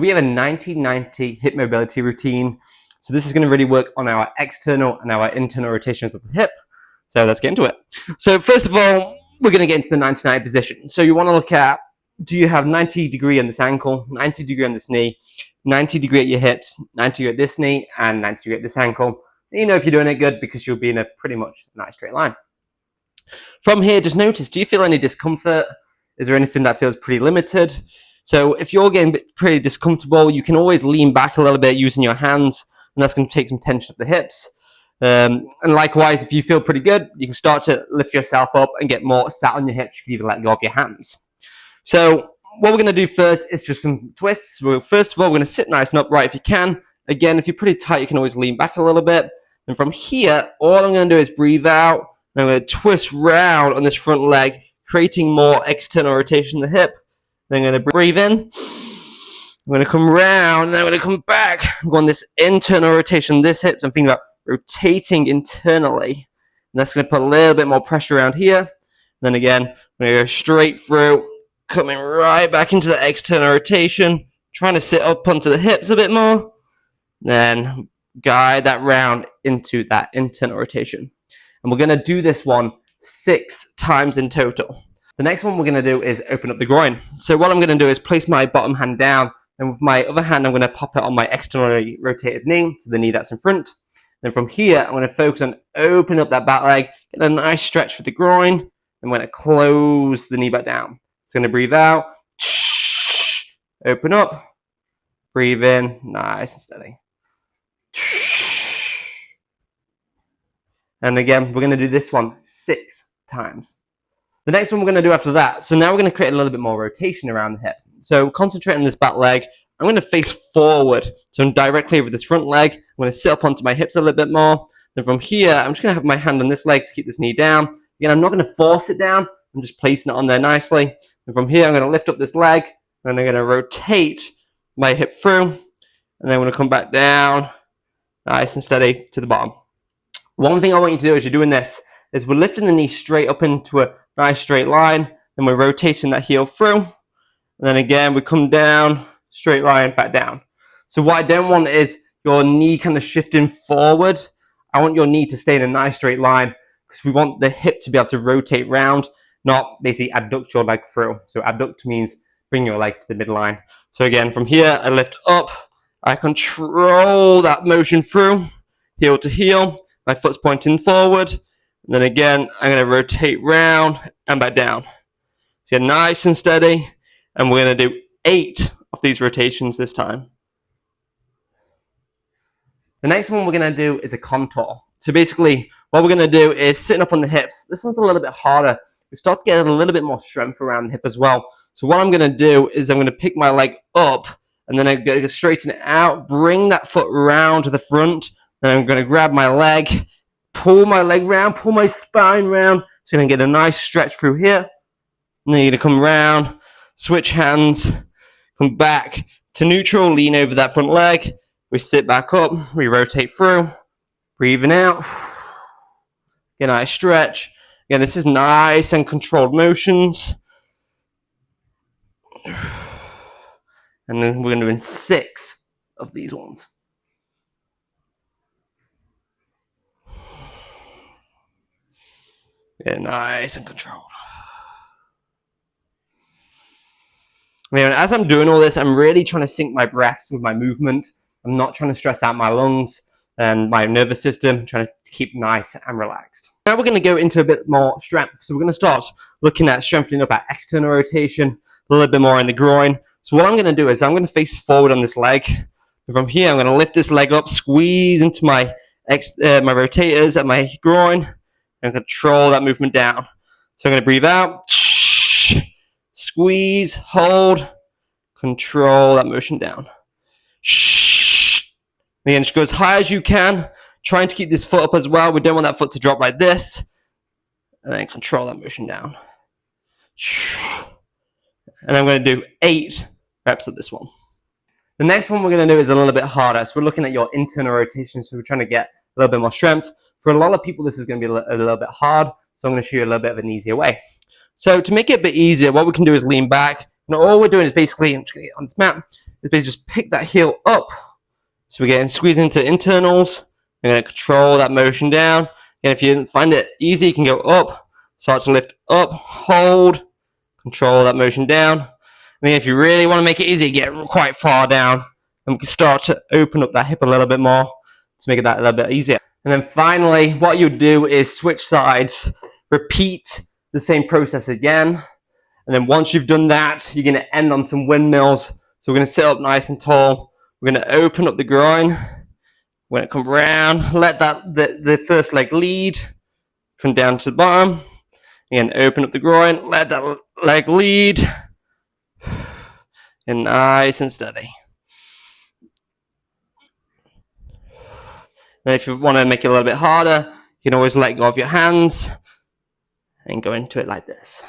We have a 90-90 hip mobility routine. So this is going to really work on our external and our internal rotations of the hip. So let's get into it. So first of all, we're going to get into the 90-90 position. So you want to look at, do you have 90 degree on this ankle, 90 degree on this knee, 90 degree at your hips, 90 degree at this knee, and 90 degree at this ankle. You know if you're doing it good because you'll be in a pretty much nice straight line. From here, just notice, do you feel any discomfort? Is there anything that feels pretty limited? So if you're getting pretty discomfortable, you can always lean back a little bit using your hands, and that's going to take some tension at the hips. And likewise, if you feel pretty good, you can start to lift yourself up and get more sat on your hips. You can even let go of your hands. So what we're going to do first is just some twists. First of all, we're going to sit nice and upright if you can. Again, if you're pretty tight, you can always lean back a little bit. And from here, all I'm going to do is breathe out. And I'm going to twist round on this front leg, creating more external rotation in the hip. Then I'm going to breathe in. I'm going to come round, and then I'm going to come back. I'm going this internal rotation, this hip. So I'm thinking about rotating internally. And that's going to put a little bit more pressure around here. And then again, I'm going to go straight through, coming right back into the external rotation, trying to sit up onto the hips a bit more. Then guide that round into that internal rotation. And we're going to do this one 6 times in total. The next one we're going to do is open up the groin. So what I'm going to do is place my bottom hand down, and with my other hand I'm going to pop it on my externally rotated knee, to the knee that's in front. Then from here I'm going to focus on opening up that back leg, get a nice stretch for the groin. I'm going to close the knee back down. So I'm going to breathe out, open up, breathe in, nice and steady. And again, we're going to do this one 6 times. The next one we're going to do after that. So now we're going to create a little bit more rotation around the hip. So concentrate on this back leg. I'm going to face forward. So I'm directly over this front leg. I'm going to sit up onto my hips a little bit more. Then from here, I'm just going to have my hand on this leg to keep this knee down. Again, I'm not going to force it down. I'm just placing it on there nicely. And from here, I'm going to lift up this leg. And I'm going to rotate my hip through. And then I'm going to come back down, nice and steady to the bottom. One thing I want you to do as you're doing this is we're lifting the knee straight up into a nice straight line, and we're rotating that heel through. And then again, we come down, straight line, back down. So what I don't want is your knee kind of shifting forward. I want your knee to stay in a nice straight line because we want the hip to be able to rotate round, not basically abduct your leg through. So abduct means bring your leg to the midline. So again, from here, I lift up, I control that motion through, heel to heel. My foot's pointing forward. And then again, I'm going to rotate round and back down. So you're nice and steady. And we're going to do 8 of these rotations this time. The next one we're going to do is a contour. So basically, what we're going to do is sitting up on the hips. This one's a little bit harder. We start to get a little bit more strength around the hip as well. So what I'm going to do is I'm going to pick my leg up, and then I'm going to straighten it out, bring that foot round to the front. Then I'm going to grab my leg, pull my leg round, pull my spine round. So you're going to get a nice stretch through here. And then you're going to come round, switch hands, come back to neutral, lean over that front leg. We sit back up, we rotate through, breathing out. Get a nice stretch. Again, this is nice and controlled motions. And then we're going to do 6 of these ones. Yeah, nice and controlled. And as I'm doing all this, I'm really trying to sync my breaths with my movement. I'm not trying to stress out my lungs and my nervous system. I'm trying to keep nice and relaxed. Now we're going to go into a bit more strength. So we're going to start looking at strengthening up our external rotation, a little bit more in the groin. So what I'm going to do is I'm going to face forward on this leg. And from here, I'm going to lift this leg up, squeeze into my rotators at my groin, and control that movement down. So I'm going to breathe out, squeeze, hold, control that motion down. Again, just go as high as you can, trying to keep this foot up as well. We don't want that foot to drop like this. And then control that motion down. And I'm going to do 8 reps of this one. The next one we're going to do is a little bit harder. So we're looking at your internal rotation. So we're trying to get a little bit more strength. For a lot of people, this is going to be a little bit hard. So I'm going to show you a little bit of an easier way. So to make it a bit easier, what we can do is lean back. And all we're doing is basically, I'm just going to get on this mat, is basically just pick that heel up. So we're getting squeezed into internals. We're going to control that motion down. And if you find it easy, you can go up, start to lift up, hold, control that motion down. And then if you really want to make it easy, get quite far down. And we can start to open up that hip a little bit more to make it that a little bit easier. And then finally, what you do is switch sides, repeat the same process again. And then once you've done that, you're going to end on some windmills. So we're going to sit up nice and tall. We're going to open up the groin. We're going to come around, let the first leg lead, come down to the bottom. Again, open up the groin, let that leg lead. And nice and steady. And if you want to make it a little bit harder, you can always let go of your hands and go into it like this.